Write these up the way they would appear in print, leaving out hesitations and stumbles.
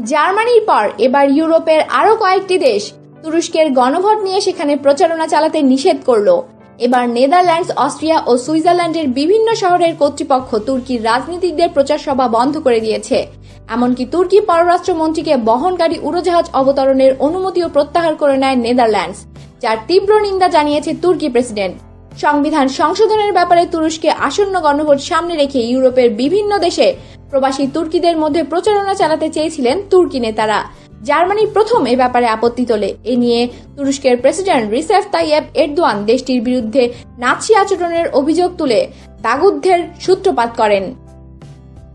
জার্মানির পর এবার ইউরোপের আরো কয়েকটি দেশ তুরস্কের গণভোট নিয়ে সেখানে প্রচারণা চালাতে নিষেধ করল। এবার নেদারল্যান্ডস, অস্ট্রিয়া ও সুইজারল্যান্ডের বিভিন্ন শহরের কর্তৃপক্ষ তুর্কির রাজনীতিকদের প্রচার সভা বন্ধ করে দিয়েছে। এমনকি তুর্কি পররাষ্ট্রমন্ত্রীকে বহনকারী উড়োজাহাজ অবতরণের অনুমতিও প্রত্যাহার করে নেয় নেদারল্যান্ডস, যার তীব্র নিন্দা জানিয়েছে তুর্কি প্রেসিডেন্ট। সংবিধান সংশোধনের ব্যাপারে তুরস্কে আসন্ন গণভোট সামনে রেখে ইউরোপের বিভিন্ন দেশে প্রবাসী তুর্কিদের মধ্যে প্রচারণা চালাতে চেয়েছিলেন তুর্কি নেতারা। জার্মানি প্রথম এ ব্যাপারে আপত্তি তোলে। এ নিয়ে তুরস্কের প্রেসিডেন্ট রিসেপ তাইয়েপ এরদোয়ান দেশটির বিরুদ্ধে নাৎসি আচরণের অভিযোগ তুলে দাগুদ্ধের সূত্রপাত করেন।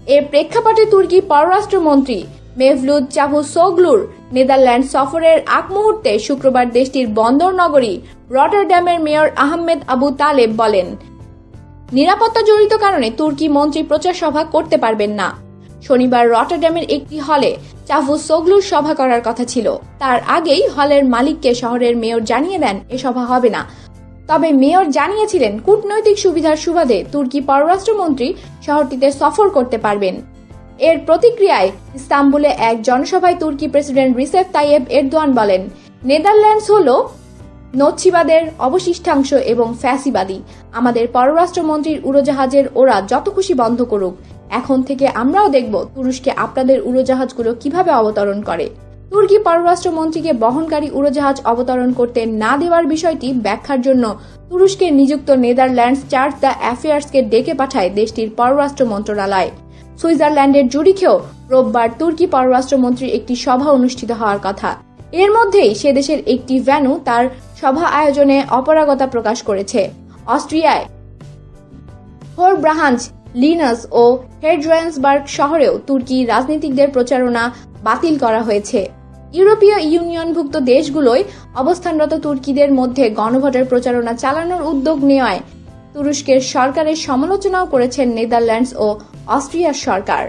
এর প্রেক্ষাপটে তুর্কি পররাষ্ট্রমন্ত্রী মেভলুত চাভুসোগলুর নেদারল্যান্ড সফরের আগ মুহূর্তে শুক্রবার দেশটির বন্দর নগরী রটারড্যামের মেয়র আহমেদ আবু তালেব বলেন, নিরাপত্তা জড়িত কারণে তুর্কি মন্ত্রী প্রচার সভা করতে পারবেন না। শনিবার রটারড্যামের একটি হলে চাভুসোগলুর সভা করার কথা ছিল। তার আগেই হলের মালিককে শহরের মেয়র জানিয়ে দেন এ সভা হবে না। তবে মেয়র জানিয়েছিলেন কূটনৈতিক সুবিধার সুবাদে তুর্কি পররাষ্ট্রমন্ত্রী শহরটিতে সফর করতে পারবেন। এর প্রতিক্রিয়ায় ইস্তাম্বুলে এক জনসভায় তুর্কি প্রেসিডেন্ট রিসেপ তাইয়েপ এরদোয়ান বলেন, নেদারল্যান্ডস হল নছিবাদের অবশিষ্টাংশ এবং ফ্যাসিবাদী। আমাদের পররাষ্ট্রমন্ত্রীর উড়োজাহাজের ওরা যত খুশি বন্ধ করুক। এখন থেকে আমরাও দেখব তুরস্কে আপনাদের উড়োজাহাজগুলো কিভাবে অবতরণ করে। তুর্কি পররাষ্ট্রমন্ত্রীকে বহনকারী উড়োজাহাজ অবতরণ করতে না দেওয়ার বিষয়টি ব্যাখ্যার জন্য তুরস্কে নিযুক্ত নেদারল্যান্ডস চার্জ দ্য অ্যাফেয়ার্সকে ডেকে পাঠায় দেশটির পররাষ্ট্র মন্ত্রণালয়। সুইজারল্যান্ডের জুরিখেও রোববার তুর্কি পররাষ্ট্রমন্ত্রীর একটি সভা অনুষ্ঠিত হওয়ার কথা। এর মধ্যেই সে দেশের একটি ভ্যানু তার সভা আয়োজনে অপারগতা প্রকাশ করেছে। অস্ট্রিয়ায় হোরব্রাহাঞ্জ, লিনাস ও হেডজোয়েন্সবার্গ শহরেও তুর্কি রাজনীতিকদের প্রচারণা বাতিল করা হয়েছে। ইউরোপীয় ইউনিয়নভুক্ত দেশগুলোয় অবস্থানরত তুর্কিদের মধ্যে গণভোটের প্রচারণা চালানোর উদ্যোগ নেওয়ায় তুরস্কের সরকারের সমালোচনাও করেছেন নেদারল্যান্ডস ও অস্ট্রিয়ার সরকার।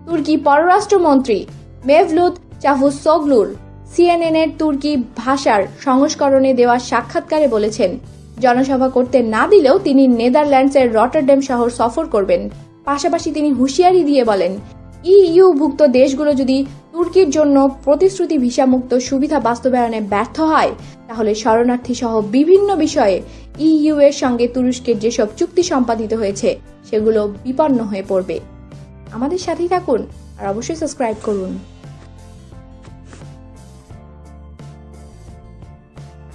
তুর্কি পররাষ্ট্রমন্ত্রী মেভলুত চাভুসোগলুর সিএনএন-এর তুর্কি ভাষার সংস্করণে দেওয়া সাক্ষাৎকারে বলেছেন, জনসভা করতে না দিলেও তিনি নেদারল্যান্ডসের রটারড্যাম শহর সফর করবেন। পাশাপাশি তিনি হুঁশিয়ারি দিয়ে বলেন, ইইউ-ভুক্ত দেশগুলো যদি তুর্কির জন্য প্রতিশ্রুতি ভিসামুক্ত সুবিধা বাস্তবায়নে ব্যর্থ হয়, তাহলে শরণার্থী সহ বিভিন্ন বিষয়ে ইইউ এর সঙ্গে তুরস্কের যেসব চুক্তি সম্পাদিত হয়েছে সেগুলো বিপন্ন হয়ে পড়বে। আমাদের সাথেই থাকুন আর অবশ্যই সাবস্ক্রাইব করুন।